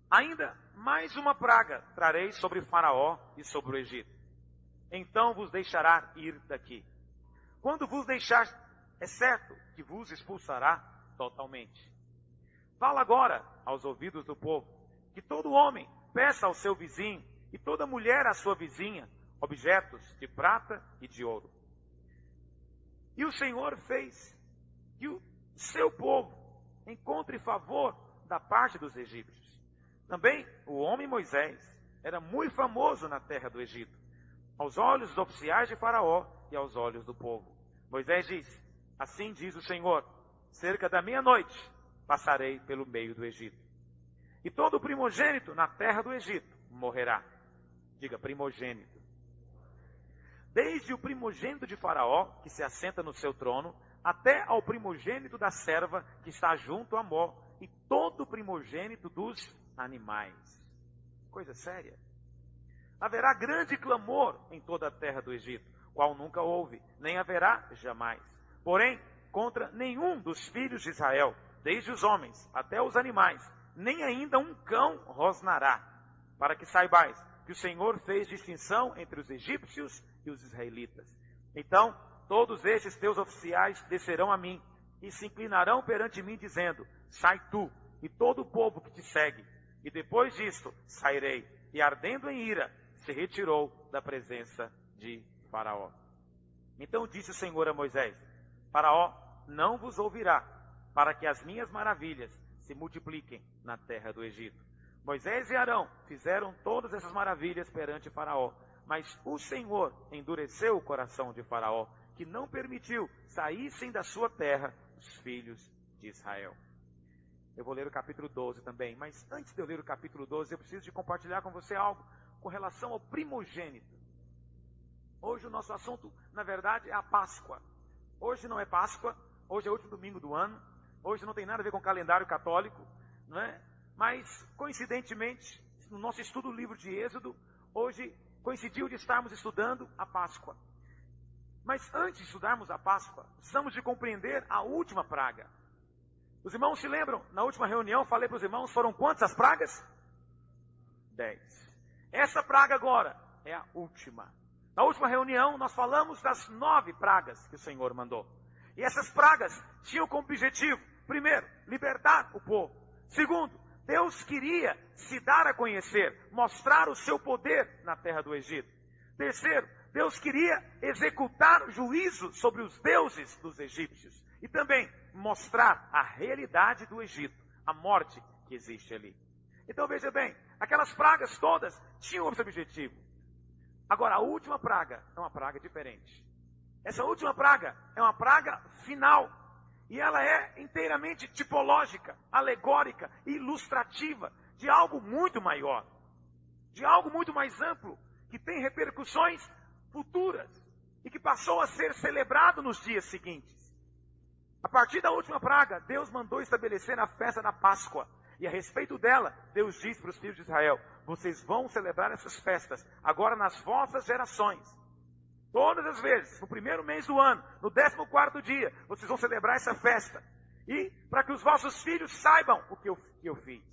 Ainda mais uma praga trarei sobre Faraó e sobre o Egito. Então vos deixará ir daqui. Quando vos deixar, é certo que vos expulsará totalmente. Fala agora aos ouvidos do povo, que todo homem peça ao seu vizinho e toda mulher à sua vizinha objetos de prata e de ouro. E o Senhor fez que o seu povo encontre favor da parte dos egípcios. Também o homem Moisés era muito famoso na terra do Egito, aos olhos dos oficiais de Faraó e aos olhos do povo. Moisés diz: assim diz o Senhor, cerca da meia-noite passarei pelo meio do Egito. E todo primogênito na terra do Egito morrerá. Diga, primogênito. Desde o primogênito de Faraó, que se assenta no seu trono, até ao primogênito da serva que está junto a Mó, e todo primogênito dos animais. Coisa séria. Haverá grande clamor em toda a terra do Egito, qual nunca houve, nem haverá jamais. Porém, contra nenhum dos filhos de Israel, desde os homens até os animais, nem ainda um cão rosnará, para que saibais que o Senhor fez distinção entre os egípcios e os israelitas. Então, todos estes teus oficiais descerão a mim, e se inclinarão perante mim, dizendo: sai tu, e todo o povo que te segue. E depois disto, sairei. E ardendo em ira, se retirou da presença de Faraó. Então disse o Senhor a Moisés: Faraó não vos ouvirá, para que as minhas maravilhas se multipliquem na terra do Egito. Moisés e Arão fizeram todas essas maravilhas perante Faraó, mas o Senhor endureceu o coração de Faraó, que não permitiu saíssem da sua terra os filhos de Israel. Eu vou ler o capítulo 12 também, mas antes de eu ler o capítulo 12, eu preciso de compartilhar com você algo com relação ao primogênito. Hoje o nosso assunto, na verdade, é a Páscoa. Hoje não é Páscoa, hoje é o último domingo do ano, hoje não tem nada a ver com o calendário católico, não é? Mas, coincidentemente, no nosso estudo do livro de Êxodo, hoje coincidiu de estarmos estudando a Páscoa. Mas antes de estudarmos a Páscoa, precisamos de compreender a última praga. Os irmãos se lembram? Na última reunião, falei para os irmãos, foram quantas pragas? 10. Essa praga agora é a última. Na última reunião, nós falamos das 9 pragas que o Senhor mandou. E essas pragas tinham como objetivo, primeiro, libertar o povo. Segundo, Deus queria se dar a conhecer, mostrar o seu poder na terra do Egito. Terceiro, Deus queria executar o juízo sobre os deuses dos egípcios. E também mostrar a realidade do Egito, a morte que existe ali. Então veja bem, aquelas pragas todas tinham esse objetivo. Agora, a última praga é uma praga diferente. Essa última praga é uma praga final. E ela é inteiramente tipológica, alegórica e ilustrativa de algo muito maior. De algo muito mais amplo, que tem repercussões futuras. E que passou a ser celebrado nos dias seguintes. A partir da última praga, Deus mandou estabelecer a festa da Páscoa. E a respeito dela, Deus disse para os filhos de Israel: vocês vão celebrar essas festas agora nas vossas gerações. Todas as vezes, no primeiro mês do ano, no 14º dia, vocês vão celebrar essa festa. E para que os vossos filhos saibam o que eu fiz.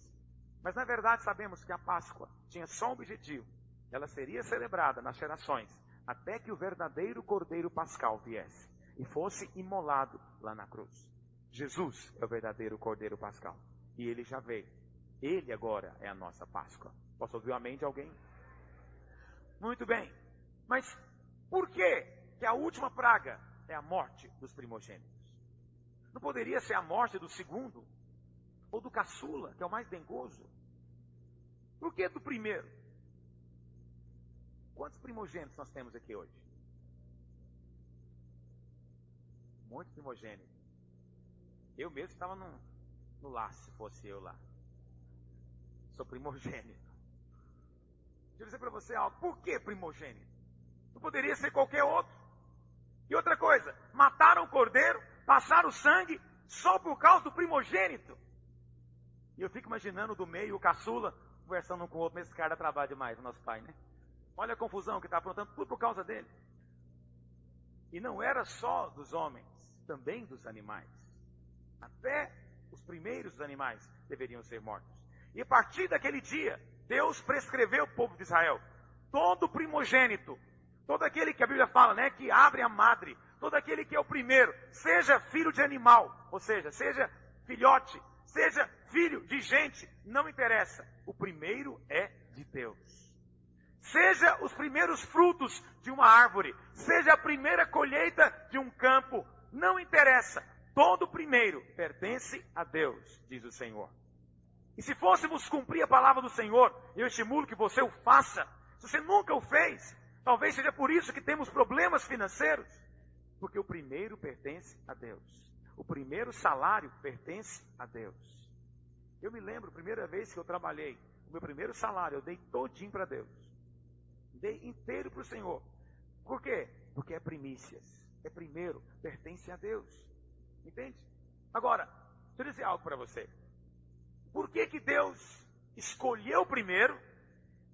Mas na verdade sabemos que a Páscoa tinha só um objetivo. Ela seria celebrada nas gerações, até que o verdadeiro Cordeiro Pascal viesse e fosse imolado lá na cruz. Jesus é o verdadeiro Cordeiro Pascal. E ele já veio. Ele agora é a nossa Páscoa. Posso ouvir o amém de alguém? Muito bem. Mas por que a última praga é a morte dos primogênitos? Não poderia ser a morte do segundo? Ou do caçula, que é o mais dengoso? Por que do primeiro? Quantos primogênitos nós temos aqui hoje? Muitos primogênitos. Eu mesmo estava no laço, se fosse eu lá. Sou primogênito. Deixa eu dizer para você algo. Por que primogênito? Não poderia ser qualquer outro. E outra coisa, mataram o cordeiro, passaram o sangue só por causa do primogênito. E eu fico imaginando do meio o caçula conversando um com o outro, mas esse cara dá trabalho demais, o nosso pai, né? Olha a confusão que está aprontando, tudo por causa dele. E não era só dos homens, também dos animais. Até os primeiros animais deveriam ser mortos. E a partir daquele dia, Deus prescreveu ao povo de Israel, todo primogênito, todo aquele que a Bíblia fala, né, que abre a madre, todo aquele que é o primeiro, seja filho de animal, ou seja filhote, seja filho de gente, não interessa, o primeiro é de Deus. Seja os primeiros frutos de uma árvore, seja a primeira colheita de um campo, não interessa, todo primeiro pertence a Deus, diz o Senhor. E se fôssemos cumprir a palavra do Senhor, eu estimulo que você o faça. Se você nunca o fez, talvez seja por isso que temos problemas financeiros. Porque o primeiro pertence a Deus. O primeiro salário pertence a Deus. Eu me lembro, a primeira vez que eu trabalhei, o meu primeiro salário, eu dei todinho para Deus. Dei inteiro para o Senhor. Por quê? Porque é primícias. É primeiro, pertence a Deus. Entende? Agora, deixa eu dizer algo para você. Por que Deus escolheu o primeiro,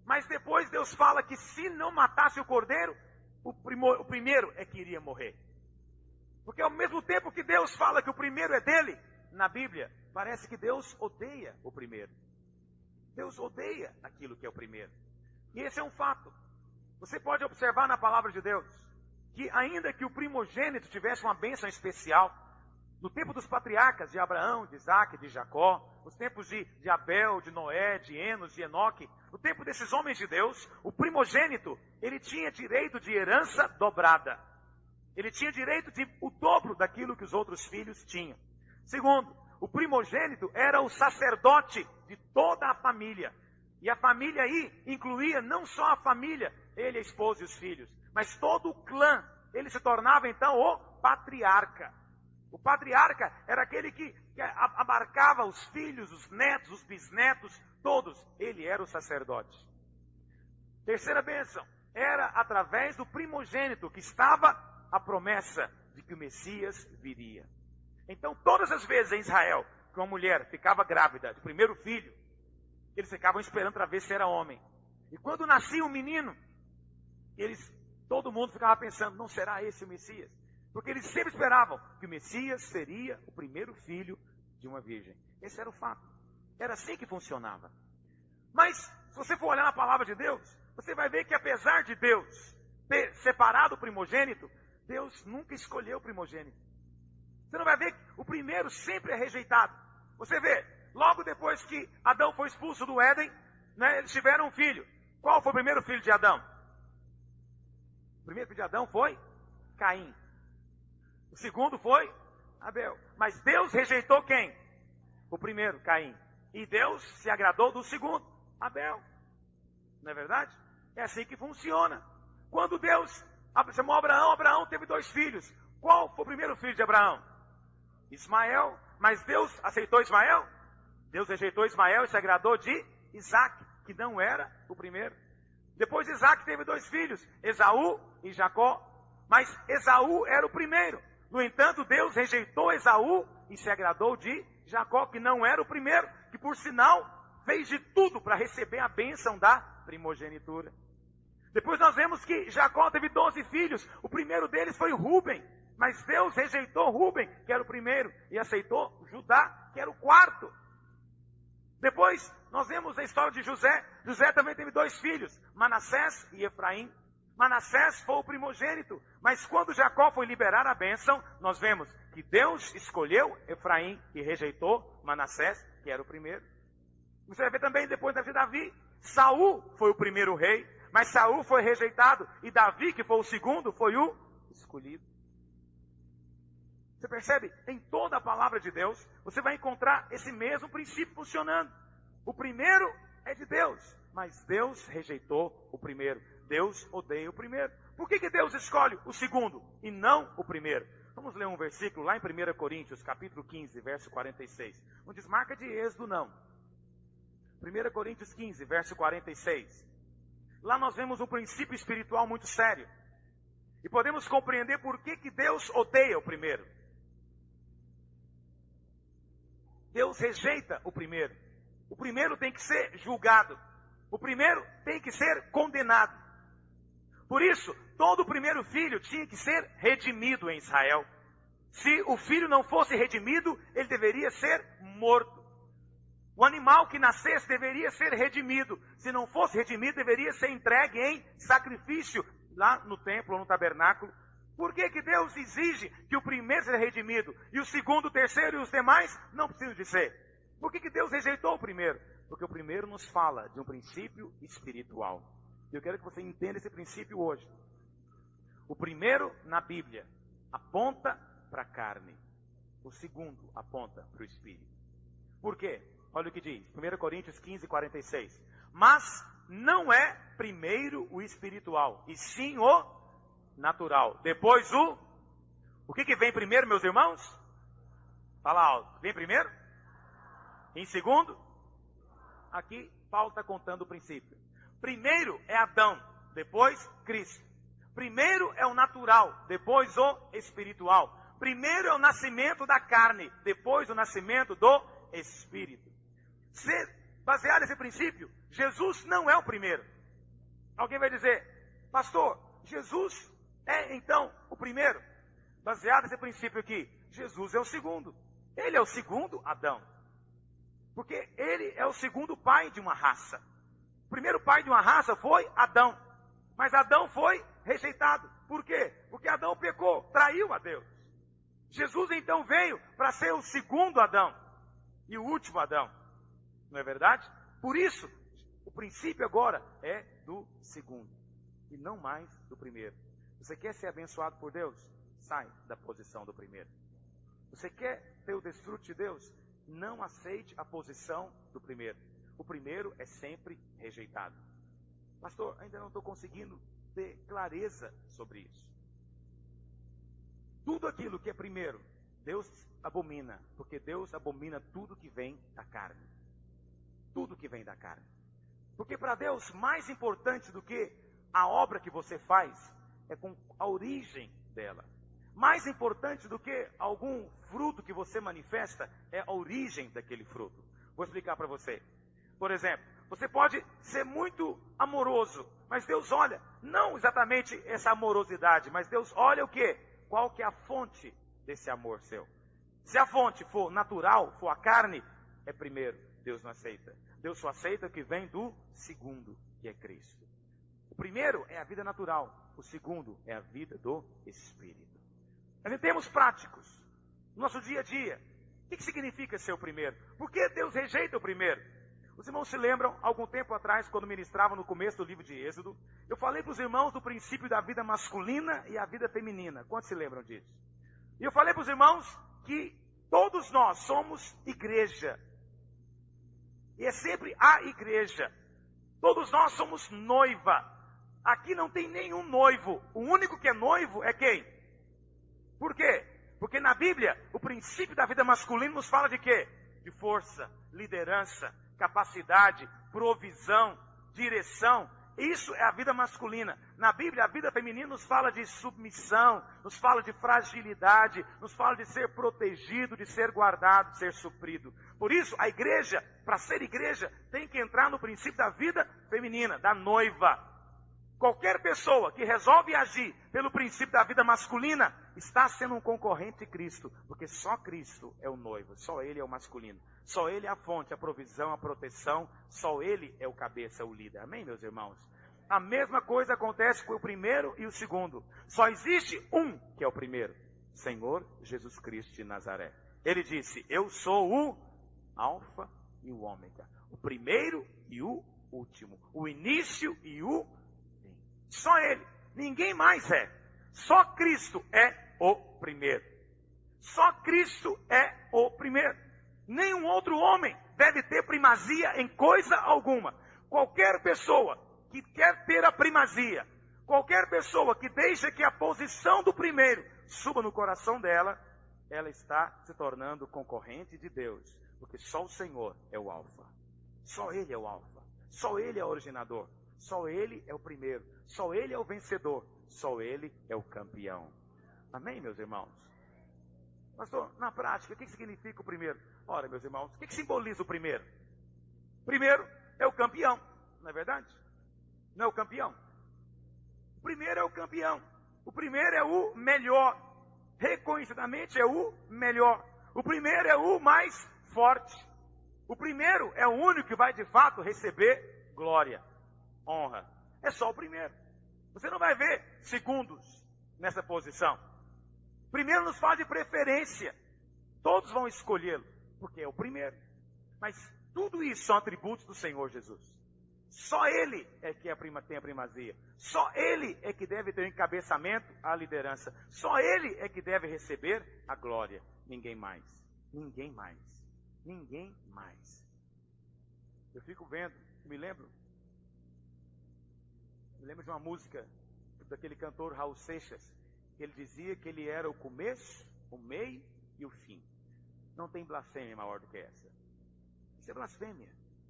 mas depois Deus fala que se não matasse o cordeiro, o primeiro é que iria morrer? Porque ao mesmo tempo que Deus fala que o primeiro é dele, na Bíblia, parece que Deus odeia o primeiro. Deus odeia aquilo que é o primeiro. E esse é um fato. Você pode observar na palavra de Deus, que ainda que o primogênito tivesse uma bênção especial, no tempo dos patriarcas de Abraão, de Isaac, de Jacó, nos tempos de Abel, de Noé, de Enos, de Enoque, no tempo desses homens de Deus, o primogênito, ele tinha direito de herança dobrada. Ele tinha direito de o dobro daquilo que os outros filhos tinham. Segundo, o primogênito era o sacerdote de toda a família. E a família aí incluía não só a família, ele, a esposa e os filhos, mas todo o clã. Ele se tornava então o patriarca. O patriarca era aquele que abarcava os filhos, os netos, os bisnetos, todos. Ele era o sacerdote. Terceira bênção, era através do primogênito que estava a promessa de que o Messias viria. Então, todas as vezes em Israel que uma mulher ficava grávida do primeiro filho, eles ficavam esperando para ver se era homem. E quando nascia um menino, todo mundo ficava pensando, não será esse o Messias? Porque eles sempre esperavam que o Messias seria o primeiro filho de uma virgem. Esse era o fato. Era assim que funcionava. Mas, se você for olhar na palavra de Deus, você vai ver que apesar de Deus ter separado o primogênito, Deus nunca escolheu o primogênito. Você não vai ver que o primeiro sempre é rejeitado. Você vê, logo depois que Adão foi expulso do Éden, né, eles tiveram um filho. Qual foi o primeiro filho de Adão? O primeiro filho de Adão foi Caim. O segundo foi Abel. Mas Deus rejeitou quem? O primeiro, Caim. E Deus se agradou do segundo, Abel. Não é verdade? É assim que funciona. Quando Deus chamou Abraão, Abraão teve 2 filhos. Qual foi o primeiro filho de Abraão? Ismael. Mas Deus aceitou Ismael? Deus rejeitou Ismael e se agradou de Isaac, que não era o primeiro. Depois Isaac teve 2 filhos, Esaú e Jacó. Mas Esaú era o primeiro. No entanto, Deus rejeitou Esaú e se agradou de Jacó, que não era o primeiro, que por sinal fez de tudo para receber a bênção da primogenitura. Depois nós vemos que Jacó teve 12 filhos, o primeiro deles foi Rúben, mas Deus rejeitou Rúben, que era o primeiro, e aceitou Judá, que era o quarto. Depois nós vemos a história de José. José também teve 2 filhos, Manassés e Efraim. Manassés foi o primogênito, mas quando Jacó foi liberar a bênção, nós vemos que Deus escolheu Efraim e rejeitou Manassés, que era o primeiro. Você vai ver também depois da vida de Davi, Saul foi o primeiro rei, mas Saul foi rejeitado, e Davi, que foi o segundo, foi o escolhido. Você percebe? Em toda a palavra de Deus, você vai encontrar esse mesmo princípio funcionando. O primeiro é de Deus, mas Deus rejeitou o primeiro. Deus odeia o primeiro. Por que Deus escolhe o segundo e não o primeiro? Vamos ler um versículo lá em 1 Coríntios, capítulo 15, verso 46. Não diz marca de Êxodo, não. 1 Coríntios 15, verso 46. Lá nós vemos um princípio espiritual muito sério. E podemos compreender por que Deus odeia o primeiro. Deus rejeita o primeiro. O primeiro tem que ser julgado. O primeiro tem que ser condenado. Por isso, todo primeiro filho tinha que ser redimido em Israel. Se o filho não fosse redimido, ele deveria ser morto. O animal que nascesse deveria ser redimido. Se não fosse redimido, deveria ser entregue em sacrifício lá no templo ou no tabernáculo. Por que que Deus exige que o primeiro seja redimido e o segundo, o terceiro e os demais não precisam de ser? Por que que Deus rejeitou o primeiro? Porque o primeiro nos fala de um princípio espiritual. E eu quero que você entenda esse princípio hoje. O primeiro na Bíblia aponta para a carne. O segundo aponta para o espírito. Por quê? Olha o que diz, 1 Coríntios 15, 46. Mas não é primeiro o espiritual, e sim o natural. Depois o que vem primeiro, meus irmãos? Fala alto. Vem primeiro? Em segundo? Aqui Paulo está contando o princípio. Primeiro é Adão, depois Cristo. Primeiro é o natural, depois o espiritual. Primeiro é o nascimento da carne, depois o nascimento do espírito. Baseado nesse princípio, Jesus não é o primeiro. Alguém vai dizer, pastor, Jesus é então o primeiro. Baseado nesse princípio aqui, Jesus é o segundo. Ele é o segundo Adão. Porque ele é o segundo pai de uma raça. O primeiro pai de uma raça foi Adão. Mas Adão foi rejeitado. Por quê? Porque Adão pecou, traiu a Deus. Jesus então veio para ser o segundo Adão e o último Adão. Não é verdade? Por isso, o princípio agora é do segundo e não mais do primeiro. Você quer ser abençoado por Deus? Sai da posição do primeiro. Você quer ter o desfrute de Deus? Não aceite a posição do primeiro. O primeiro é sempre rejeitado. Pastor, ainda não estou conseguindo ter clareza sobre isso. Tudo aquilo que é primeiro, Deus abomina, porque Deus abomina tudo que vem da carne. Tudo que vem da carne. Porque para Deus, mais importante do que a obra que você faz, é com a origem dela. Mais importante do que algum fruto que você manifesta, é a origem daquele fruto. Vou explicar para você. Por exemplo, você pode ser muito amoroso, mas Deus olha, não exatamente essa amorosidade, mas Deus olha o quê? Qual que é a fonte desse amor seu? Se a fonte for natural, for a carne, é primeiro. Deus não aceita. Deus só aceita o que vem do segundo, que é Cristo. O primeiro é a vida natural. O segundo é a vida do Espírito. Mas em termos práticos, no nosso dia a dia, o que significa ser o primeiro? Por que Deus rejeita o primeiro? Os irmãos se lembram, algum tempo atrás, quando ministravam no começo do livro de Êxodo, eu falei para os irmãos do princípio da vida masculina e a vida feminina. Quantos se lembram disso? E eu falei para os irmãos que todos nós somos igreja. E é sempre a igreja. Todos nós somos noiva. Aqui não tem nenhum noivo. O único que é noivo é quem? Por quê? Porque na Bíblia, o princípio da vida masculina nos fala de quê? De força, liderança, capacidade, provisão, direção. Isso é a vida masculina. Na Bíblia, a vida feminina nos fala de submissão, nos fala de fragilidade, nos fala de ser protegido, de ser guardado, de ser suprido. Por isso, a igreja, para ser igreja, tem que entrar no princípio da vida feminina, da noiva. Qualquer pessoa que resolve agir pelo princípio da vida masculina, está sendo um concorrente de Cristo, porque só Cristo é o noivo, só Ele é o masculino. Só Ele é a fonte, a provisão, a proteção, só Ele é o cabeça, o líder. Amém, meus irmãos? A mesma coisa acontece com o primeiro e o segundo. Só existe um que é o primeiro, Senhor Jesus Cristo de Nazaré. Ele disse, eu sou o Alfa e o Ômega, o primeiro e o último, o início e o fim. Só Ele, ninguém mais é. Só Cristo é o primeiro. Só Cristo é o primeiro. Nenhum outro homem deve ter primazia em coisa alguma. Qualquer pessoa que quer ter a primazia, qualquer pessoa que deixa que a posição do primeiro suba no coração dela, ela está se tornando concorrente de Deus. Porque só o Senhor é o Alfa. Só Ele é o Alfa. Só Ele é o originador. Só Ele é o primeiro. Só Ele é o vencedor. Só Ele é o campeão. Amém, meus irmãos? Pastor, na prática, o que significa o primeiro? Ora, meus irmãos, o que simboliza o primeiro? Primeiro é o campeão, não é verdade? Não é o campeão? O primeiro é o campeão. O primeiro é o melhor. Reconhecidamente é o melhor. O primeiro é o mais forte. O primeiro é o único que vai de fato receber glória, honra. É só o primeiro. Você não vai ver segundos nessa posição. Primeiro nos fala de preferência. Todos vão escolhê-lo, porque é o primeiro. Mas tudo isso são atributos do Senhor Jesus. Só Ele é que tem a primazia. Só Ele é que deve ter o encabeçamento, a liderança. Só Ele é que deve receber a glória. Ninguém mais. Ninguém mais. Ninguém mais. Eu fico vendo, me lembro de uma música daquele cantor Raul Seixas, que ele dizia que ele era o começo, o meio e o fim. Não tem blasfêmia maior do que essa. Isso é blasfêmia.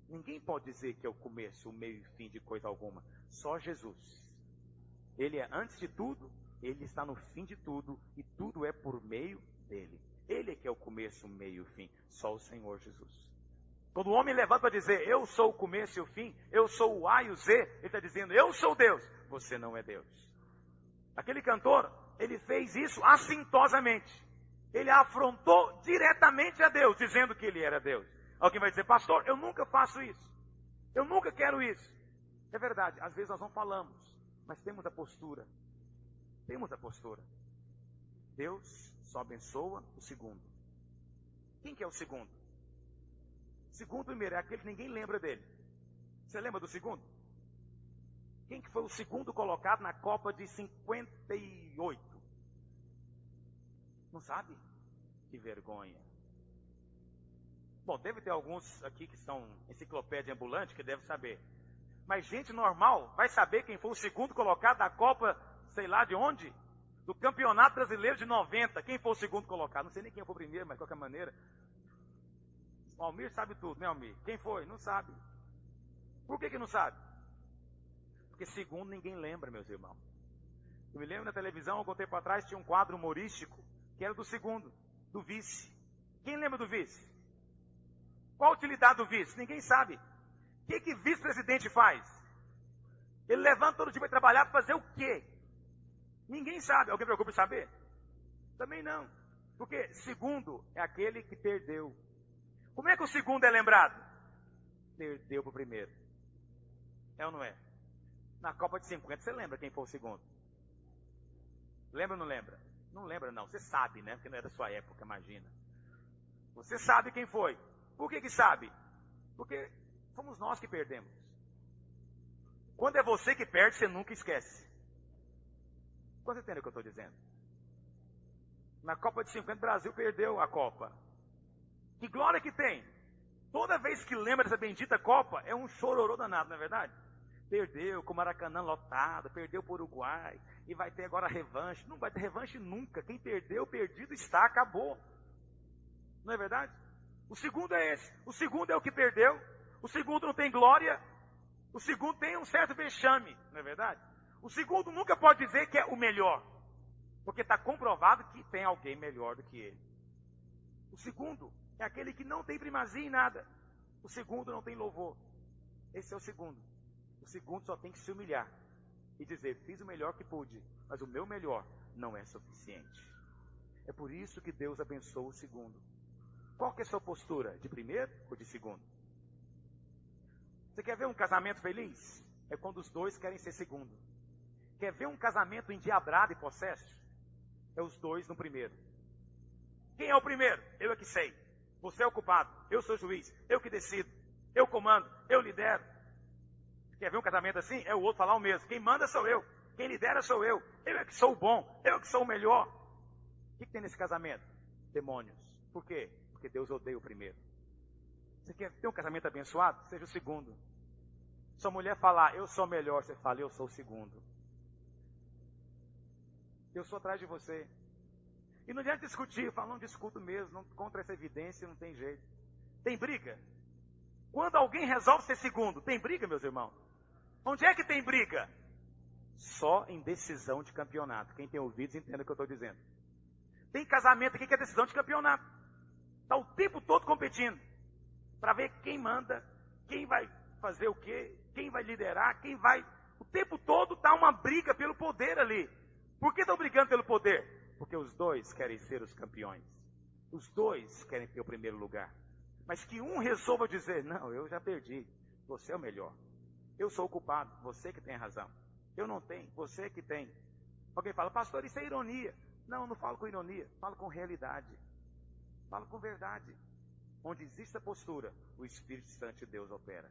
Ninguém pode dizer que é o começo, o meio e o fim de coisa alguma. Só Jesus. Ele é antes de tudo, Ele está no fim de tudo, e tudo é por meio dele. Ele é que é o começo, o meio e o fim. Só o Senhor Jesus. Quando o homem levanta para dizer, eu sou o começo e o fim, eu sou o A e o Z, ele está dizendo, eu sou Deus. Você não é Deus. Aquele cantor, ele fez isso assintosamente. Ele afrontou diretamente a Deus, dizendo que ele era Deus. Alguém vai dizer, pastor, eu nunca faço isso. Eu nunca quero isso. É verdade, às vezes nós não falamos, mas temos a postura. Temos a postura. Deus só abençoa o segundo. Quem que é o segundo? O segundo primeiro é aquele que ninguém lembra dele. Você lembra do segundo? Quem que foi o segundo colocado na Copa de 58? Não sabe? Que vergonha. Bom, deve ter alguns aqui que são enciclopédia ambulante que devem saber. Mas gente normal vai saber quem foi o segundo colocado da Copa, sei lá de onde? Do Campeonato Brasileiro de 90. Quem foi o segundo colocado? Não sei nem quem foi o primeiro, mas de qualquer maneira. O Almir sabe tudo, né, Almir? Quem foi? Não sabe. Por que não sabe? Porque segundo ninguém lembra, meus irmãos. Eu me lembro na televisão, algum tempo atrás, tinha um quadro humorístico que era do segundo, do vice. Quem lembra do vice? Qual a utilidade do vice? Ninguém sabe. O que vice-presidente faz? Ele levanta todo dia para trabalhar para fazer o quê? Ninguém sabe. Alguém preocupa em saber? Também não. Porque segundo é aquele que perdeu. Como é que o segundo é lembrado? Perdeu para o primeiro. É ou não é? Na Copa de 50, você lembra quem foi o segundo? Lembra ou não lembra? Não lembra não, você sabe, né? Porque não é da sua época, imagina. Você sabe quem foi. Por que sabe? Porque fomos nós que perdemos. Quando é você que perde, você nunca esquece. Quando você entende o que eu estou dizendo? Na Copa de 50, o Brasil perdeu a Copa. Que glória que tem! Toda vez que lembra dessa bendita Copa, é um chororô danado, não é verdade? Perdeu com o Maracanã lotado, perdeu para o Uruguai, e vai ter agora revanche. Não vai ter revanche nunca. Quem perdeu, perdido está, acabou. Não é verdade? O segundo é esse. O segundo é o que perdeu. O segundo não tem glória. O segundo tem um certo vexame, não é verdade? O segundo nunca pode dizer que é o melhor, porque está comprovado que tem alguém melhor do que ele. O segundo é aquele que não tem primazia em nada. O segundo não tem louvor. Esse é o segundo. O segundo só tem que se humilhar e dizer, fiz o melhor que pude, mas o meu melhor não é suficiente. É por isso que Deus abençoa o segundo. Qual que é a sua postura? De primeiro ou de segundo? Você quer ver um casamento feliz? É quando os dois querem ser segundo. Quer ver um casamento endiabrado e possesso? É os dois no primeiro. Quem é o primeiro? Eu é que sei. Você é o culpado. Eu sou o juiz. Eu que decido. Eu comando. Eu lidero. Quer ver um casamento assim? É o outro falar o mesmo. Quem manda sou eu. Quem lidera sou eu. Eu é que sou o bom. Eu é que sou o melhor. O que tem nesse casamento? Demônios. Por quê? Porque Deus odeia o primeiro. Você quer ter um casamento abençoado? Seja o segundo. Sua mulher falar, eu sou melhor, você fala, eu sou o segundo. Eu sou atrás de você. E não adianta discutir, fala, não discuto mesmo, não, contra essa evidência não tem jeito. Tem briga? Quando alguém resolve ser segundo, tem briga, meus irmãos? Onde é que tem briga? Só em decisão de campeonato. Quem tem ouvidos entenda o que eu estou dizendo. Tem casamento aqui que é decisão de campeonato. Está o tempo todo competindo. Para ver quem manda, quem vai fazer o quê, quem vai liderar, quem vai... O tempo todo está uma briga pelo poder ali. Por que estão brigando pelo poder? Porque os dois querem ser os campeões. Os dois querem ter o primeiro lugar. Mas que um resolva dizer, não, eu já perdi, você é o melhor. Eu sou o culpado, você que tem razão. Eu não tenho, você que tem. Alguém fala, pastor, isso é ironia. Não, eu não falo com ironia, falo com realidade. Falo com verdade. Onde existe a postura, o Espírito Santo de Deus opera.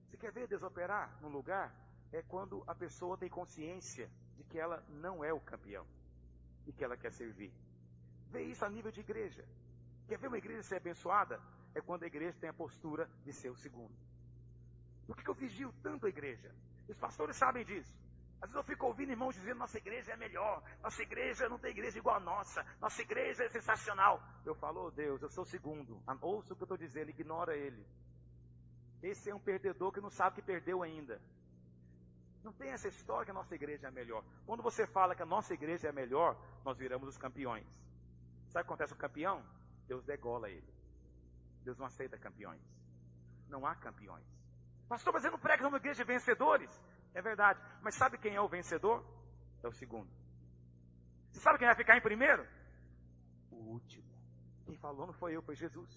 Você quer ver Deus operar num lugar? É quando a pessoa tem consciência de que ela não é o campeão e que ela quer servir. Vê isso a nível de igreja. Quer ver uma igreja ser abençoada? É quando a igreja tem a postura de ser o segundo. Por que eu vigio tanto a igreja? Os pastores sabem disso. Às vezes eu fico ouvindo irmãos dizendo, nossa igreja é melhor, nossa igreja não tem igreja igual a nossa igreja é sensacional. Eu falo, oh Deus, eu sou o segundo. Ouça o que eu estou dizendo, ignora ele. Esse é um perdedor que não sabe que perdeu ainda. Não tem essa história que a nossa igreja é a melhor. Quando você fala que a nossa igreja é a melhor, nós viramos os campeões. Sabe o que acontece com o campeão? Deus degola ele. Deus não aceita campeões. Não há campeões. Pastor, mas eu não prego numa igreja de vencedores? É verdade. Mas sabe quem é o vencedor? É o segundo. Você sabe quem vai ficar em primeiro? O último. Quem falou não foi eu, foi Jesus.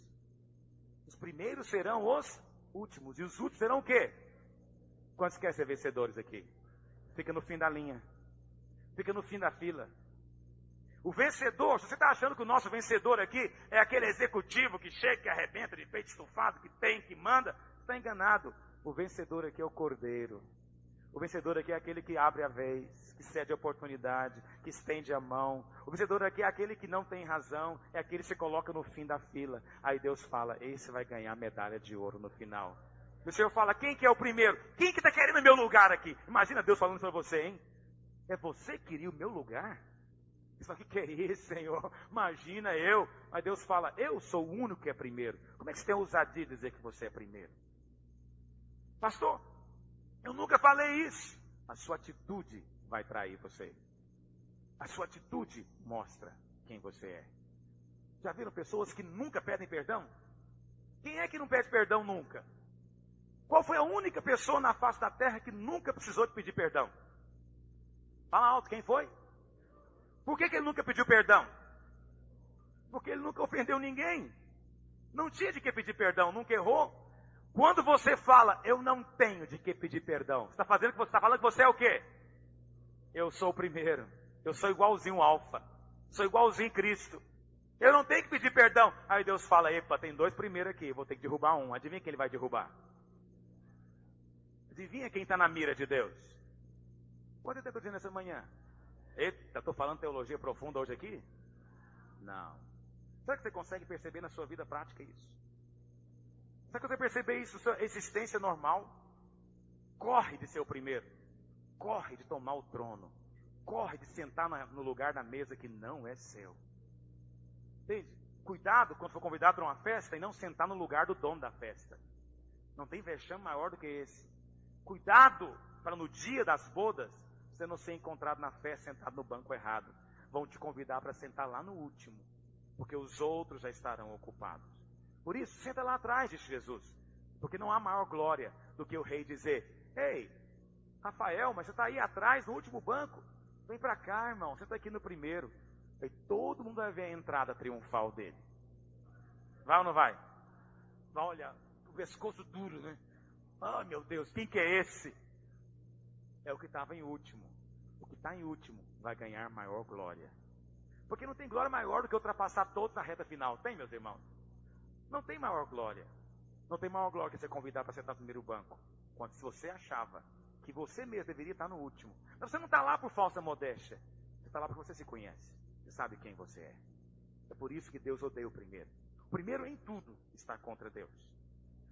Os primeiros serão os últimos. E os últimos serão o quê? Quantos querem ser vencedores aqui? Fica no fim da linha. Fica no fim da fila. O vencedor, se você está achando que o nosso vencedor aqui é aquele executivo que chega, que arrebenta de peito estufado, que tem, que manda, está enganado. O vencedor aqui é o Cordeiro. O vencedor aqui é aquele que abre a vez, que cede a oportunidade, que estende a mão. O vencedor aqui é aquele que não tem razão, é aquele que se coloca no fim da fila. Aí Deus fala, esse vai ganhar a medalha de ouro no final. E o Senhor fala, quem que é o primeiro? Quem que está querendo o meu lugar aqui? Imagina Deus falando para você, hein? É você que queria o meu lugar? Isso aqui que é isso, Senhor? Imagina eu. Mas Deus fala, eu sou o único que é primeiro. Como é que você tem ousadia de dizer que você é primeiro? Pastor, eu nunca falei isso. A sua atitude vai trair você. A sua atitude mostra quem você é. Já viram pessoas que nunca pedem perdão? Quem é que não pede perdão nunca? Qual foi a única pessoa na face da terra que nunca precisou de pedir perdão? Fala alto, quem foi? Por que ele nunca pediu perdão? Porque ele nunca ofendeu ninguém. Não tinha de que pedir perdão, nunca errou. Quando você fala, eu não tenho de que pedir perdão, você está fazendo que você está falando que você é o quê? Eu sou o primeiro. Eu sou igualzinho Alfa. Sou igualzinho Cristo. Eu não tenho que pedir perdão. Aí Deus fala, epa, tem dois primeiros aqui, vou ter que derrubar um. Adivinha quem ele vai derrubar? Adivinha quem está na mira de Deus? Quanto tempo eu estou dizendo essa manhã? Eita, estou falando teologia profunda hoje aqui? Não. Será que você consegue perceber na sua vida prática isso? Será que você perceber isso, sua existência normal? Corre de ser o primeiro. Corre de tomar o trono. Corre de sentar no lugar da mesa que não é seu. Entende? Cuidado quando for convidado para uma festa e não sentar no lugar do dono da festa. Não tem vexame maior do que esse. Cuidado para no dia das bodas você não ser encontrado na festa sentado no banco errado. Vão te convidar para sentar lá no último, porque os outros já estarão ocupados. Por isso, senta lá atrás, disse Jesus, porque não há maior glória do que o rei dizer, ei, Rafael, mas você está aí atrás no último banco, vem para cá, irmão, você está aqui no primeiro. Aí todo mundo vai ver a entrada triunfal dele. Vai ou não vai? Vai olhar, o pescoço duro, né? Ah, meu Deus, quem que é esse? É o que estava em último. O que está em último vai ganhar maior glória. Porque não tem glória maior do que ultrapassar todos na reta final. Tem, meus irmãos? Não tem maior glória. Não tem maior glória que você convidar para sentar no primeiro banco. Quando se você achava que você mesmo deveria estar no último. Mas você não está lá por falsa modéstia. Você está lá porque você se conhece. Você sabe quem você é. É por isso que Deus odeia o primeiro. O primeiro em tudo está contra Deus.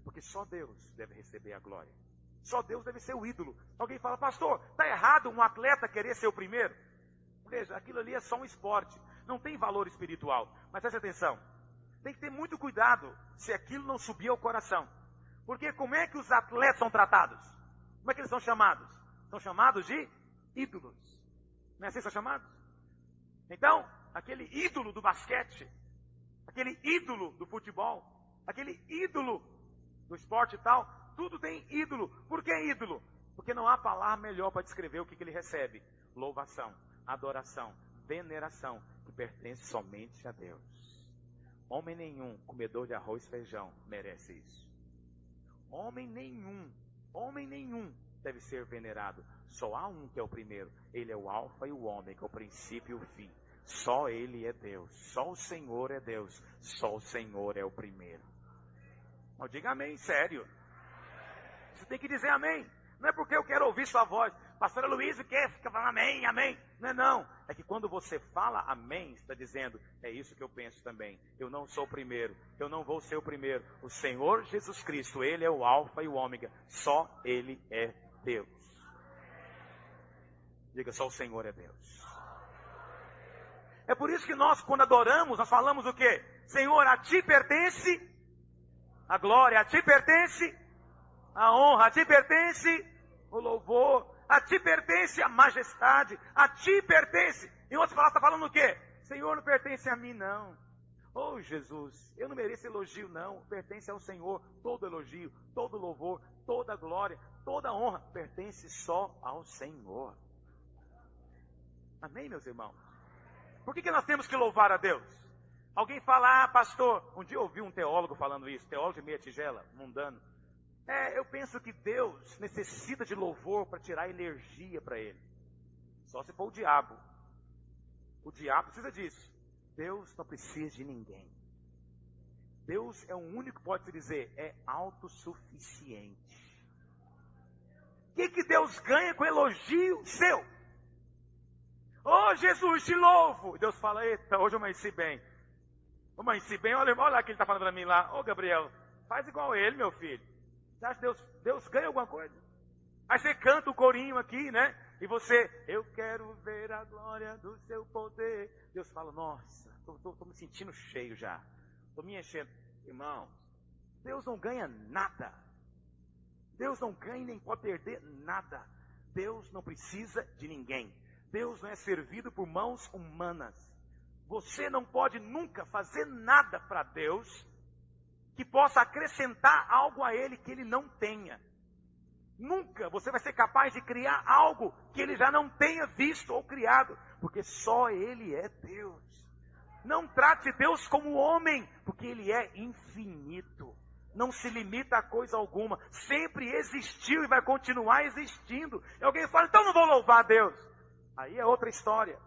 Porque só Deus deve receber a glória. Só Deus deve ser o ídolo. Alguém fala, pastor, está errado um atleta querer ser o primeiro? Veja, aquilo ali é só um esporte. Não tem valor espiritual. Mas preste atenção. Tem que ter muito cuidado se aquilo não subir ao coração. Porque como é que os atletas são tratados? Como é que eles são chamados? São chamados de ídolos. Não é assim que são chamados? Então, aquele ídolo do basquete, aquele ídolo do futebol, aquele ídolo do esporte e tal, tudo tem ídolo. Por que ídolo? Porque não há palavra melhor para descrever o que ele recebe. Louvação, adoração, veneração, que pertence somente a Deus. Homem nenhum, comedor de arroz e feijão, merece isso. Homem nenhum deve ser venerado. Só há um que é o primeiro. Ele é o alfa e o ômega, o princípio e o fim. Só Ele é Deus. Só o Senhor é Deus. Só o Senhor é o primeiro. Não, diga amém, sério. Você tem que dizer amém. Não é porque eu quero ouvir sua voz. Pastora Luiz quer ficar falando amém, amém. Não é não. É que quando você fala amém, está dizendo, é isso que eu penso também. Eu não sou o primeiro. Eu não vou ser o primeiro. O Senhor Jesus Cristo, Ele é o alfa e o ômega. Só Ele é Deus. Diga, só o Senhor é Deus. É por isso que nós, quando adoramos, nós falamos o quê? Senhor, a Ti pertence a glória, a Ti pertence a honra, a Ti pertence o louvor, a Ti pertence a majestade, a Ti pertence. Em outras palavras, está falando o quê? Senhor, não pertence a mim, não. Oh, Jesus, eu não mereço elogio, não. Pertence ao Senhor todo elogio, todo louvor, toda glória, toda honra. Pertence só ao Senhor. Amém, meus irmãos? Por que nós temos que louvar a Deus? Alguém fala, pastor, um dia eu ouvi um teólogo falando isso, teólogo de meia tigela, mundano. Eu penso que Deus necessita de louvor para tirar energia para Ele. Só se for o diabo. O diabo precisa disso. Deus não precisa de ninguém. Deus é o único que pode se dizer, é autossuficiente. O que Deus ganha com elogio seu? Oh, Jesus, te louvo. Deus fala, eita, hoje eu amanheci bem. Amanheci bem, olha lá que ele está falando para mim lá. Ô, Gabriel, faz igual ele, meu filho. Você acha que Deus ganha alguma coisa? Aí você canta o corinho aqui, né? E você, eu quero ver a glória do seu poder. Deus fala, nossa, estou me sentindo cheio já. Estou me enchendo. Irmão, Deus não ganha nada. Deus não ganha nem pode perder nada. Deus não precisa de ninguém. Deus não é servido por mãos humanas. Você não pode nunca fazer nada para Deus que possa acrescentar algo a Ele que Ele não tenha. Nunca você vai ser capaz de criar algo que Ele já não tenha visto ou criado, porque só Ele é Deus. Não trate Deus como homem, porque Ele é infinito. Não se limita a coisa alguma. Sempre existiu e vai continuar existindo. E alguém fala, então não vou louvar a Deus. Aí é outra história.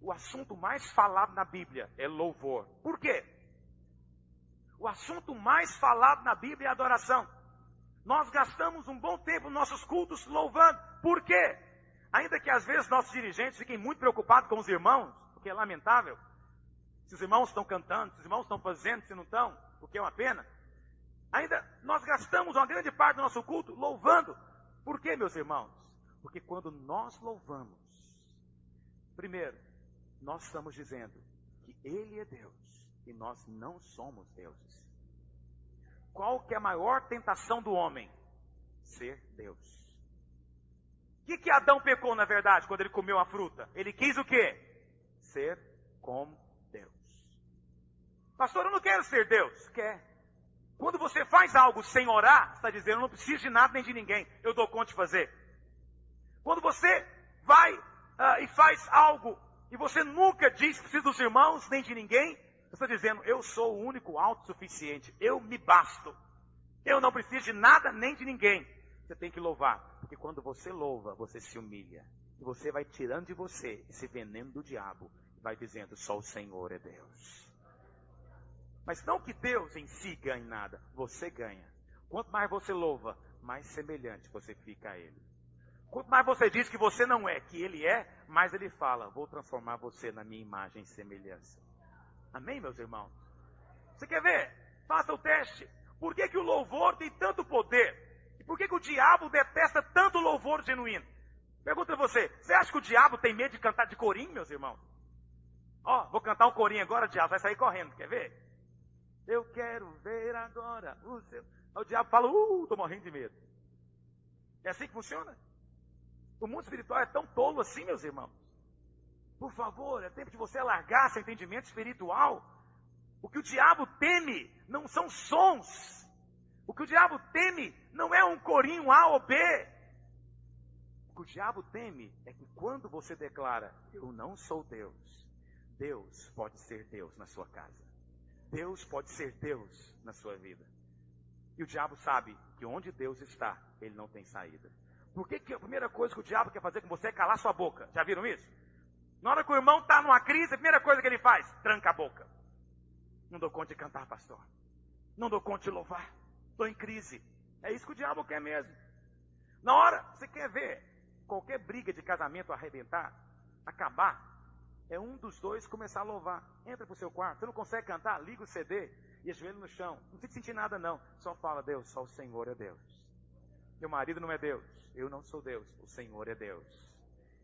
O assunto mais falado na Bíblia é louvor. Por quê? O assunto mais falado na Bíblia é adoração. Nós gastamos um bom tempo nos nossos cultos louvando. Por quê? Ainda que às vezes nossos dirigentes fiquem muito preocupados com os irmãos, porque é lamentável. Se os irmãos estão cantando, se os irmãos estão fazendo, se não estão, porque é uma pena. Ainda nós gastamos uma grande parte do nosso culto louvando. Por quê, meus irmãos? Porque quando nós louvamos, primeiro, nós estamos dizendo que Ele é Deus e nós não somos deuses. Qual que é a maior tentação do homem? Ser Deus. O que Adão pecou na verdade quando ele comeu a fruta? Ele quis o quê? Ser como Deus. Pastor, eu não quero ser Deus. Quer. Quando você faz algo sem orar, você está dizendo, eu não preciso de nada nem de ninguém, eu dou conta de fazer. Quando você vai e faz algo, e você nunca diz que precisa dos irmãos, nem de ninguém, você está dizendo, eu sou o único autossuficiente, eu me basto. Eu não preciso de nada nem de ninguém. Você tem que louvar, porque quando você louva, você se humilha. E você vai tirando de você esse veneno do diabo, e vai dizendo, só o Senhor é Deus. Mas não que Deus em si ganhe nada, você ganha. Quanto mais você louva, mais semelhante você fica a Ele. Quanto mais você diz que você não é, que Ele é, mais Ele fala, vou transformar você na minha imagem e semelhança. Amém, meus irmãos? Você quer ver? Faça o teste. Por que o louvor tem tanto poder? E por que o diabo detesta tanto louvor genuíno? Pergunta a você, você acha que o diabo tem medo de cantar de corinho, meus irmãos? Vou cantar um corinho agora, o diabo vai sair correndo, quer ver? Eu quero ver agora o seu... Aí o diabo fala, tô morrendo de medo. É assim que funciona? O mundo espiritual é tão tolo assim, meus irmãos. Por favor, é tempo de você alargar seu entendimento espiritual. O que o diabo teme não são sons. O que o diabo teme não é um corinho A ou B. O que o diabo teme é que quando você declara, eu não sou Deus, Deus pode ser Deus na sua casa. Deus pode ser Deus na sua vida. E o diabo sabe que onde Deus está, ele não tem saída. Por que a primeira coisa que o diabo quer fazer com você é calar sua boca? Já viram isso? Na hora que o irmão está numa crise, a primeira coisa que ele faz, tranca a boca. Não dou conta de cantar, pastor. Não dou conta de louvar. Estou em crise. É isso que o diabo quer mesmo. Na hora, você quer ver qualquer briga de casamento arrebentar, acabar, é um dos dois começar a louvar. Entra para o seu quarto, você não consegue cantar, liga o CD e ajoelha no chão. Não precisa sentir nada não, só fala, Deus, só o Senhor é Deus. Meu marido não é Deus, eu não sou Deus, o Senhor é Deus.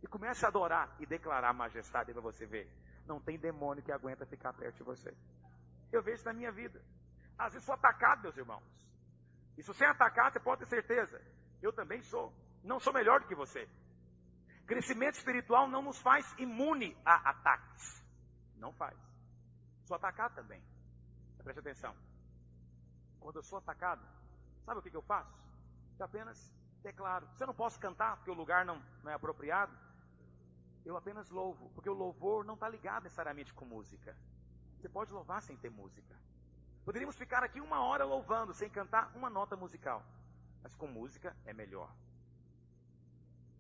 E comece a adorar e declarar a majestade para você ver. Não tem demônio que aguenta ficar perto de você. Eu vejo isso na minha vida. Às vezes sou atacado, meus irmãos. E se você é atacado, você pode ter certeza. Eu também sou. Não sou melhor do que você. Crescimento espiritual não nos faz imune a ataques. Não faz. Sou atacado também. Preste atenção. Quando eu sou atacado, sabe o que eu faço? Eu apenas declaro. Se eu não posso cantar, porque o lugar não é apropriado, eu apenas louvo. Porque o louvor não está ligado necessariamente com música. Você pode louvar sem ter música. Poderíamos ficar aqui 1 hora louvando, sem cantar uma nota musical. Mas com música é melhor.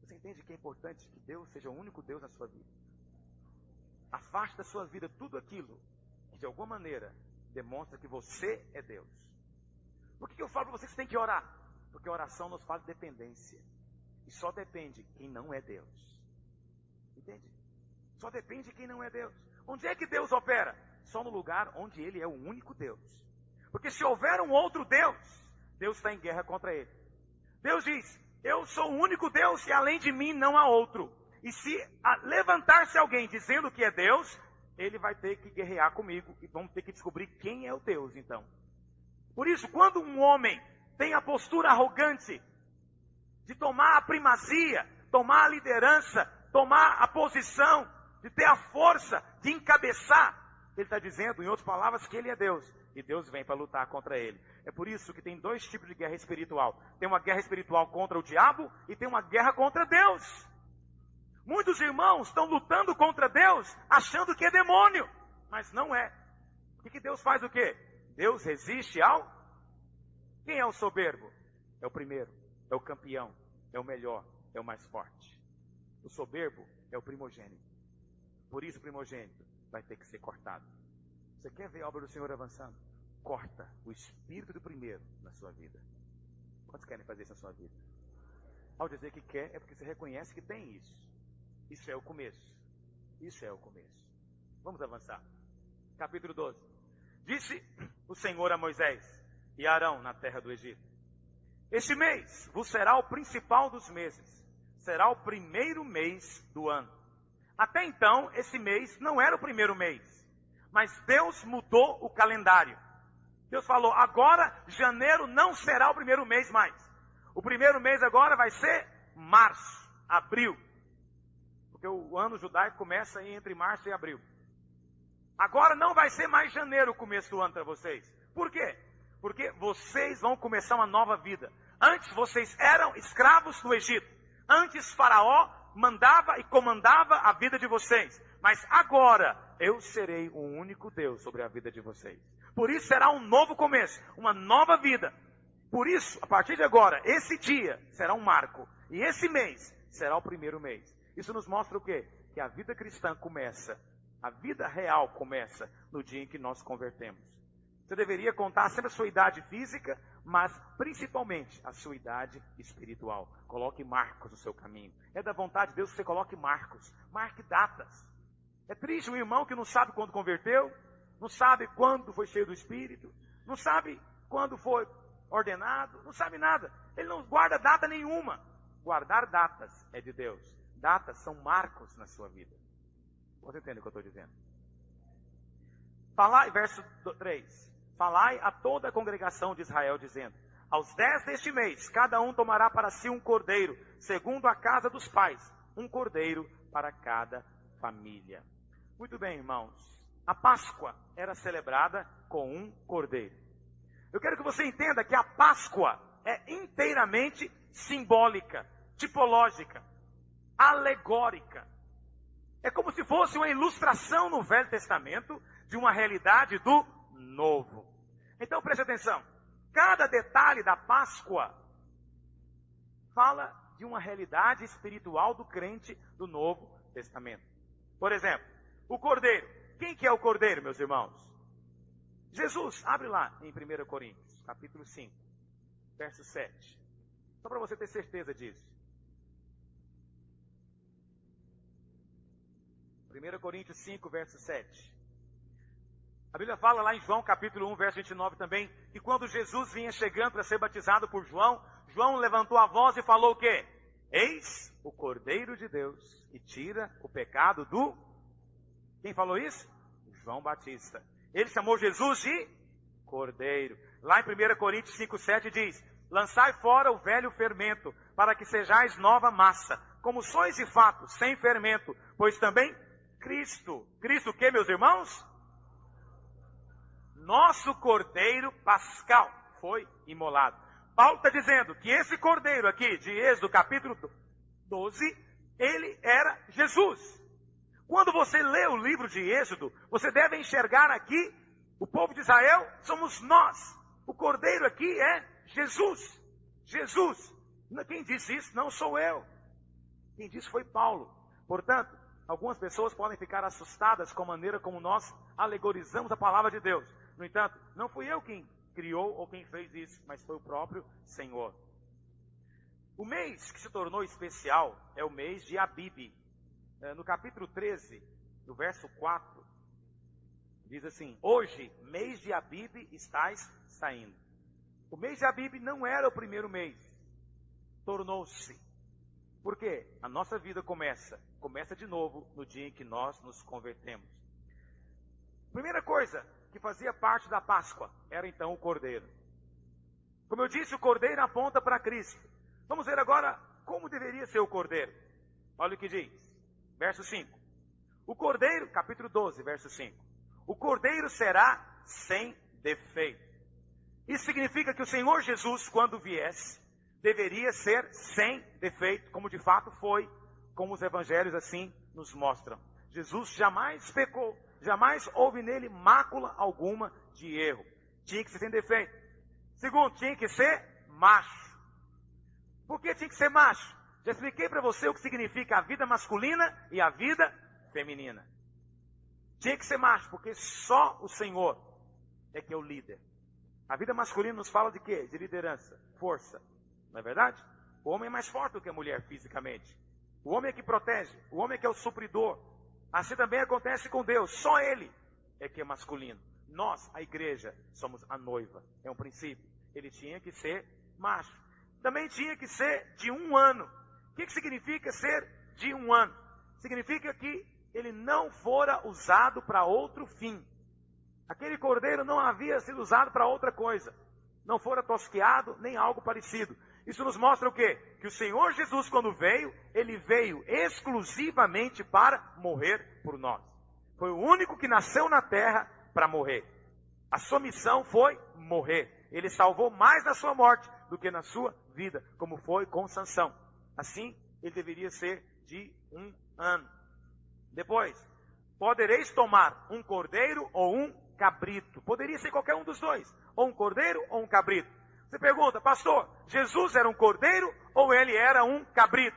Você entende que é importante que Deus seja o único Deus na sua vida? Afaste da sua vida tudo aquilo que de alguma maneira demonstra que você é Deus. Por que eu falo para você que você tem que orar? Porque a oração nos fala de dependência. E só depende quem não é Deus. Entende? Só depende quem não é Deus. Onde é que Deus opera? Só no lugar onde Ele é o único Deus. Porque se houver um outro Deus, Deus está em guerra contra ele. Deus diz, eu sou o único Deus e além de mim não há outro. E se levantar-se alguém dizendo que é Deus, ele vai ter que guerrear comigo e vamos ter que descobrir quem é o Deus então. Por isso, quando um homem tem a postura arrogante de tomar a primazia, tomar a liderança, tomar a posição, de ter a força de encabeçar, ele está dizendo, em outras palavras, que ele é Deus. E Deus vem para lutar contra ele. É por isso que tem 2 tipos de guerra espiritual. Tem uma guerra espiritual contra o diabo e tem uma guerra contra Deus. Muitos irmãos estão lutando contra Deus, achando que é demônio. Mas não é. O que Deus faz o quê? Deus resiste ao... Quem é o soberbo? É o primeiro, é o campeão, é o melhor, é o mais forte. O soberbo é o primogênito. Por isso o primogênito vai ter que ser cortado. Você quer ver a obra do Senhor avançando? Corta o espírito do primeiro na sua vida. Quantos querem fazer isso na sua vida? Ao dizer que quer, é porque você reconhece que tem isso. Isso é o começo. Isso é o começo. Vamos avançar. Capítulo 12. Disse o Senhor a Moisés e a Arão na terra do Egito: este mês vos será o principal dos meses. Será o primeiro mês do ano. Até então, esse mês não era o primeiro mês. Mas Deus mudou o calendário. Deus falou, agora janeiro não será o primeiro mês mais. O primeiro mês agora vai ser março, abril. Porque o ano judaico começa aí entre março e abril. Agora não vai ser mais janeiro o começo do ano para vocês. Por quê? Porque vocês vão começar uma nova vida. Antes vocês eram escravos no Egito. Antes Faraó mandava e comandava a vida de vocês. Mas agora eu serei o único Deus sobre a vida de vocês. Por isso será um novo começo, uma nova vida. Por isso, a partir de agora, esse dia será um marco. E esse mês será o primeiro mês. Isso nos mostra o quê? Que a vida cristã começa, a vida real começa no dia em que nós convertemos. Você deveria contar sempre a sua idade física, mas principalmente a sua idade espiritual. Coloque marcos no seu caminho. É da vontade de Deus que você coloque marcos. Marque datas. É triste um irmão que não sabe quando converteu, não sabe quando foi cheio do Espírito, não sabe quando foi ordenado, não sabe nada. Ele não guarda data nenhuma. Guardar datas é de Deus. Datas são marcos na sua vida. Você entende o que eu estou dizendo? Falai, verso 3. Falai a toda a congregação de Israel, dizendo: aos 10 deste mês, cada um tomará para si um cordeiro, segundo a casa dos pais, um cordeiro para cada família. Muito bem, irmãos. A Páscoa era celebrada com um cordeiro. Eu quero que você entenda que a Páscoa é inteiramente simbólica, tipológica, alegórica. É como se fosse uma ilustração no Velho Testamento de uma realidade do novo. Então preste atenção. Cada detalhe da Páscoa fala de uma realidade espiritual do crente do Novo Testamento. Por exemplo, o Cordeiro. Quem que é o Cordeiro, meus irmãos? Jesus. Abre lá em 1 Coríntios, capítulo 5, verso 7. Só para você ter certeza disso. 1 Coríntios 5, verso 7. A Bíblia fala lá em João, capítulo 1, verso 29 também, que quando Jesus vinha chegando para ser batizado por João, João levantou a voz e falou o quê? Eis o Cordeiro de Deus que tira o pecado do... Quem falou isso? João Batista. Ele chamou Jesus de Cordeiro. Lá em 1 Coríntios 5, 7 diz, lançai fora o velho fermento, para que sejais nova massa, como sois de fato, sem fermento, pois também Cristo o que, meus irmãos? Nosso Cordeiro Pascal foi imolado. Paulo está dizendo que esse Cordeiro aqui, de Êxodo capítulo 12, ele era Jesus. Quando você lê o livro de Êxodo, você deve enxergar aqui, o povo de Israel somos nós. O Cordeiro aqui é Jesus. Jesus. Quem disse isso não sou eu. Quem disse foi Paulo. Portanto, algumas pessoas podem ficar assustadas com a maneira como nós alegorizamos a palavra de Deus. No entanto, não fui eu quem criou ou quem fez isso, mas foi o próprio Senhor. O mês que se tornou especial é o mês de Abib. No capítulo 13, no verso 4, diz assim, hoje, mês de Abib, estás saindo. O mês de Abib não era o primeiro mês, tornou-se. Por quê? A nossa vida começa de novo no dia em que nós nos convertemos. Primeira coisa que fazia parte da Páscoa era então o Cordeiro. Como eu disse, o Cordeiro aponta para Cristo. Vamos ver agora como deveria ser o Cordeiro. Olha o que diz, verso 5. O Cordeiro, capítulo 12, verso 5. O Cordeiro será sem defeito. Isso significa que o Senhor Jesus, quando viesse, deveria ser sem defeito, como de fato foi, como os evangelhos assim nos mostram. Jesus jamais pecou, jamais houve nele mácula alguma de erro. Tinha que ser sem defeito. Segundo, tinha que ser macho. Por que tinha que ser macho? Já expliquei para você o que significa a vida masculina e a vida feminina. Tinha que ser macho, porque só o Senhor é que é o líder. A vida masculina nos fala de quê? De liderança, força. Não é verdade? O homem é mais forte do que a mulher fisicamente. O homem é que protege, o homem é que é o supridor. Assim também acontece com Deus, só Ele é que é masculino. Nós, a igreja, somos a noiva, é um princípio. Ele tinha que ser macho. Também tinha que ser de 1 ano. O que significa ser de 1 ano? Significa que ele não fora usado para outro fim. Aquele cordeiro não havia sido usado para outra coisa. Não fora tosqueado, nem algo parecido. Isso nos mostra o quê? Que o Senhor Jesus, quando veio, ele veio exclusivamente para morrer por nós. Foi o único que nasceu na terra para morrer. A sua missão foi morrer. Ele salvou mais na sua morte do que na sua vida, como foi com Sansão. Assim, ele deveria ser de 1 ano. Depois, podereis tomar um cordeiro ou um cabrito. Poderia ser qualquer um dos dois. Ou um cordeiro ou um cabrito. Você pergunta, pastor, Jesus era um cordeiro ou ele era um cabrito?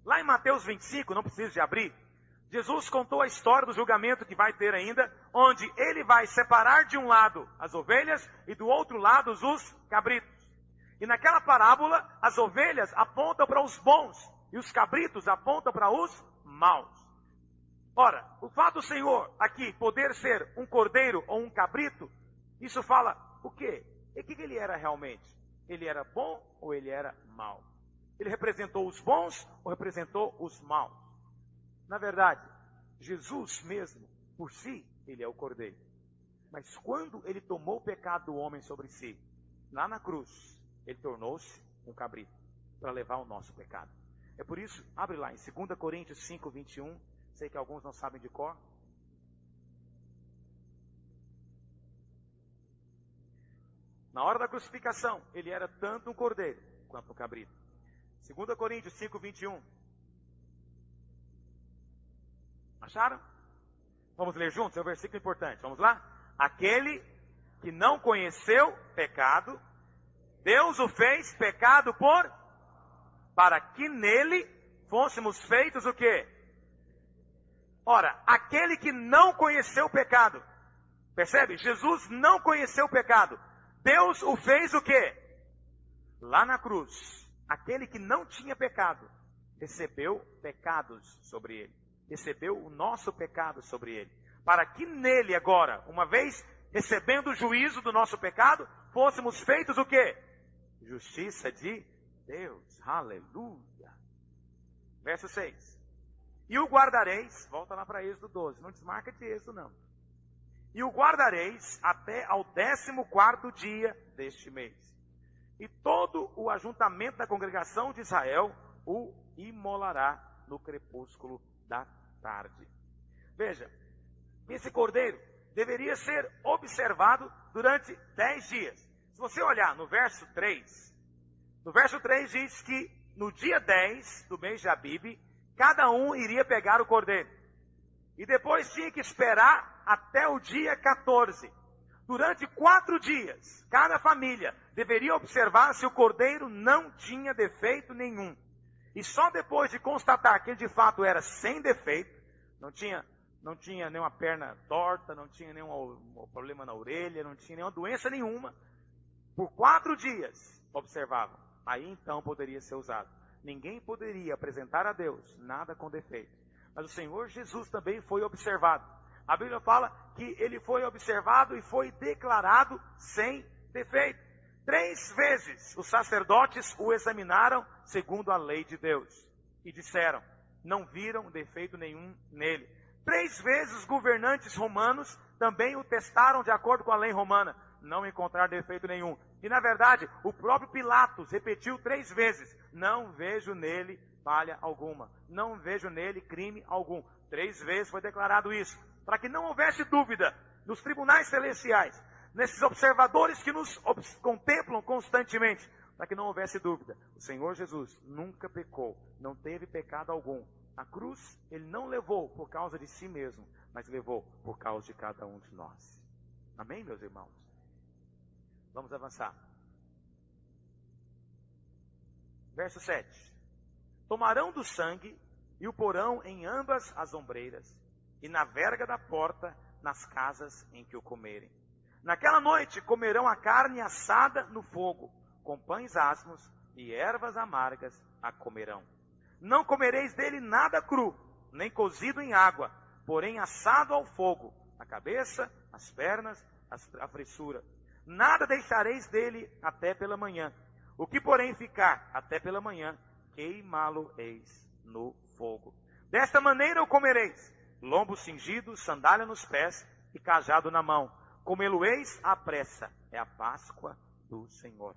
Lá em Mateus 25, não preciso de abrir, Jesus contou a história do julgamento que vai ter ainda, onde ele vai separar de um lado as ovelhas e do outro lado os cabritos. E naquela parábola, as ovelhas apontam para os bons e os cabritos apontam para os maus. Ora, o fato do Senhor aqui poder ser um cordeiro ou um cabrito, isso fala o quê? E o que ele era realmente? Ele era bom ou ele era mau? Ele representou os bons ou representou os maus? Na verdade, Jesus mesmo, por si, ele é o cordeiro. Mas quando ele tomou o pecado do homem sobre si, lá na cruz, ele tornou-se um cabrito para levar o nosso pecado. É por isso, abre lá em 2 Coríntios 5, 21. Sei que alguns não sabem de cor. Na hora da crucificação, ele era tanto um cordeiro quanto um cabrito. 2 Coríntios 5, 21. Acharam? Vamos ler juntos? É um versículo importante. Vamos lá? Aquele que não conheceu pecado, Deus o fez pecado para que nele fôssemos feitos o quê? Ora, aquele que não conheceu o pecado, percebe? Jesus não conheceu o pecado. Deus o fez o quê? Lá na cruz, aquele que não tinha pecado, recebeu pecados sobre ele. Recebeu o nosso pecado sobre ele. Para que nele agora, uma vez recebendo o juízo do nosso pecado, fôssemos feitos o quê? Justiça de Deus. Aleluia. Verso 6. E o guardareis, volta lá para Êxodo 12, não desmarca de Êxodo não. E o guardareis até ao 14º dia deste mês. E todo o ajuntamento da congregação de Israel o imolará no crepúsculo da tarde. Veja, esse cordeiro deveria ser observado durante 10 dias. Se você olhar no verso 3 diz que no dia 10 do mês de Abibe, cada um iria pegar o cordeiro. E depois tinha que esperar até o dia 14. Durante 4 dias, cada família deveria observar se o cordeiro não tinha defeito nenhum. E só depois de constatar que ele de fato era sem defeito, não tinha nenhuma perna torta, não tinha nenhum problema na orelha, não tinha nenhuma doença nenhuma, por 4 dias observavam. Aí então poderia ser usado. Ninguém poderia apresentar a Deus nada com defeito. Mas o Senhor Jesus também foi observado. A Bíblia fala que ele foi observado e foi declarado sem defeito. 3 vezes os sacerdotes o examinaram segundo a lei de Deus. E disseram, não viram defeito nenhum nele. 3 vezes os governantes romanos também o testaram de acordo com a lei romana. Não encontraram defeito nenhum. E na verdade, o próprio Pilatos repetiu 3 vezes. Não vejo nele falha alguma. Não vejo nele crime algum. 3 vezes foi declarado isso. Para que não houvesse dúvida nos tribunais celestiais, nesses observadores que nos contemplam constantemente, para que não houvesse dúvida. O Senhor Jesus nunca pecou, não teve pecado algum. A cruz ele não levou por causa de si mesmo, mas levou por causa de cada um de nós. Amém, meus irmãos? Vamos avançar. Verso 7. Tomarão do sangue e o porão em ambas as ombreiras e na verga da porta nas casas em que o comerem. Naquela noite comerão a carne assada no fogo, com pães asmos e ervas amargas a comerão. Não comereis dele nada cru, nem cozido em água, porém assado ao fogo, a cabeça, as pernas, a fressura. Nada deixareis dele até pela manhã. O que porém ficar até pela manhã, queimá-lo-eis no fogo. Desta maneira o comereis, lombo cingido, sandália nos pés e cajado na mão. Comê-lo-eis à pressa, é a Páscoa do Senhor.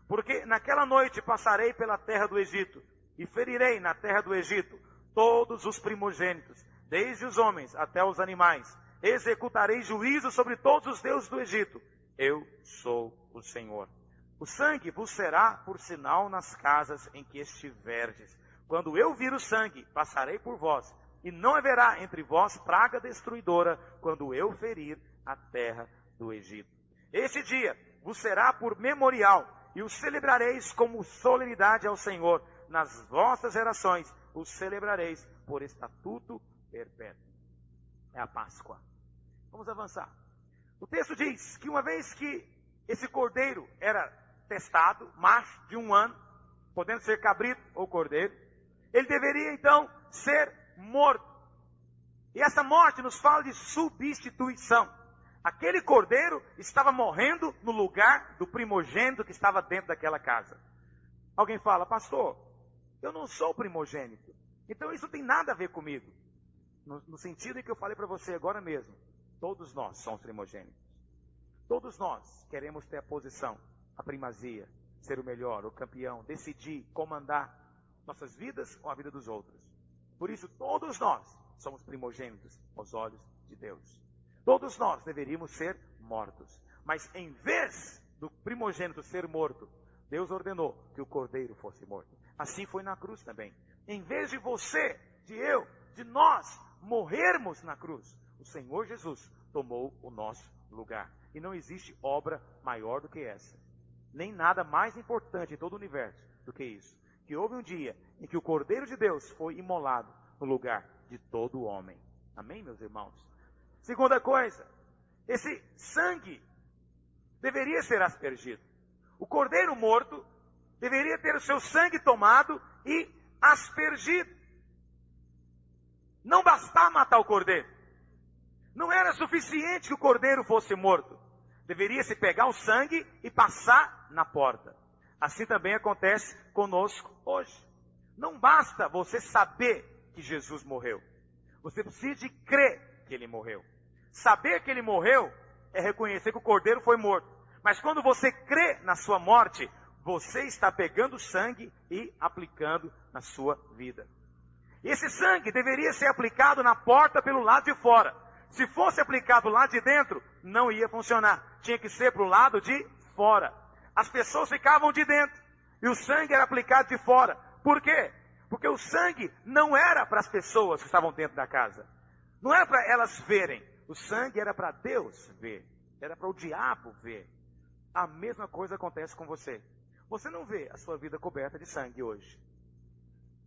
Porque naquela noite passarei pela terra do Egito, e ferirei na terra do Egito todos os primogênitos, desde os homens até os animais. Executarei juízo sobre todos os deuses do Egito. Eu sou o Senhor. O sangue vos será por sinal nas casas em que estiverdes. Quando eu vir o sangue, passarei por vós, e não haverá entre vós praga destruidora, quando eu ferir a terra do Egito. Este dia vos será por memorial, e o celebrareis como solenidade ao Senhor. Nas vossas gerações o celebrareis por estatuto perpétuo. É a Páscoa. Vamos avançar. O texto diz que uma vez que esse cordeiro era testado, macho de 1 ano, podendo ser cabrito ou cordeiro, ele deveria então ser morto. E essa morte nos fala de substituição. Aquele cordeiro estava morrendo no lugar do primogênito que estava dentro daquela casa. Alguém fala, pastor, eu não sou primogênito, então isso não tem nada a ver comigo. No sentido em que eu falei para você agora mesmo, todos nós somos primogênitos. Todos nós queremos ter a posição, a primazia, ser o melhor, o campeão, decidir, comandar nossas vidas ou a vida dos outros. Por isso, todos nós somos primogênitos aos olhos de Deus. Todos nós deveríamos ser mortos. Mas em vez do primogênito ser morto, Deus ordenou que o cordeiro fosse morto. Assim foi na cruz também. Em vez de você, de eu, de nós morrermos na cruz, o Senhor Jesus tomou o nosso lugar. E não existe obra maior do que essa. Nem nada mais importante em todo o universo do que isso. Que houve um dia em que o Cordeiro de Deus foi imolado no lugar de todo homem. Amém, meus irmãos? Segunda coisa, esse sangue deveria ser aspergido. O cordeiro morto deveria ter o seu sangue tomado e aspergido. Não bastava matar o cordeiro. Não era suficiente que o cordeiro fosse morto. Deveria se pegar o sangue e passar na porta. Assim também acontece conosco hoje. Não basta você saber que Jesus morreu. Você precisa de crer que ele morreu. Saber que ele morreu é reconhecer que o cordeiro foi morto. Mas quando você crê na sua morte, você está pegando sangue e aplicando na sua vida. E esse sangue deveria ser aplicado na porta pelo lado de fora. Se fosse aplicado lá de dentro, não ia funcionar. Tinha que ser para o lado de fora. As pessoas ficavam de dentro e o sangue era aplicado de fora. Por quê? Porque o sangue não era para as pessoas que estavam dentro da casa. Não era para elas verem. O sangue era para Deus ver. Era para o diabo ver. A mesma coisa acontece com você. Você não vê a sua vida coberta de sangue hoje.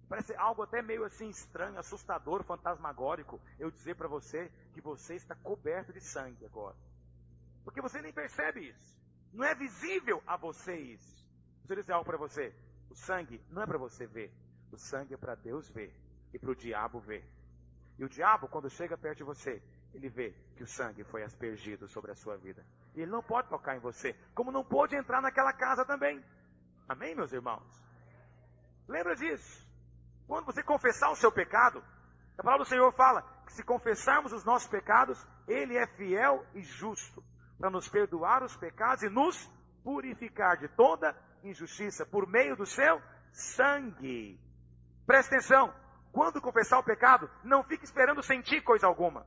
Parece algo até meio assim estranho, assustador, fantasmagórico, eu dizer para você que você está coberto de sangue agora. Porque você nem percebe isso. Não é visível a você isso. Deixa eu dizer algo para você. O sangue não é para você ver. O sangue é para Deus ver e para o diabo ver. E o diabo, quando chega perto de você, ele vê que o sangue foi aspergido sobre a sua vida. E ele não pode tocar em você, como não pôde entrar naquela casa também. Amém, meus irmãos? Lembra disso? Quando você confessar o seu pecado, a palavra do Senhor fala que se confessarmos os nossos pecados, Ele é fiel e justo para nos perdoar os pecados e nos purificar de toda injustiça por meio do seu sangue. Presta atenção, quando confessar o pecado, não fique esperando sentir coisa alguma.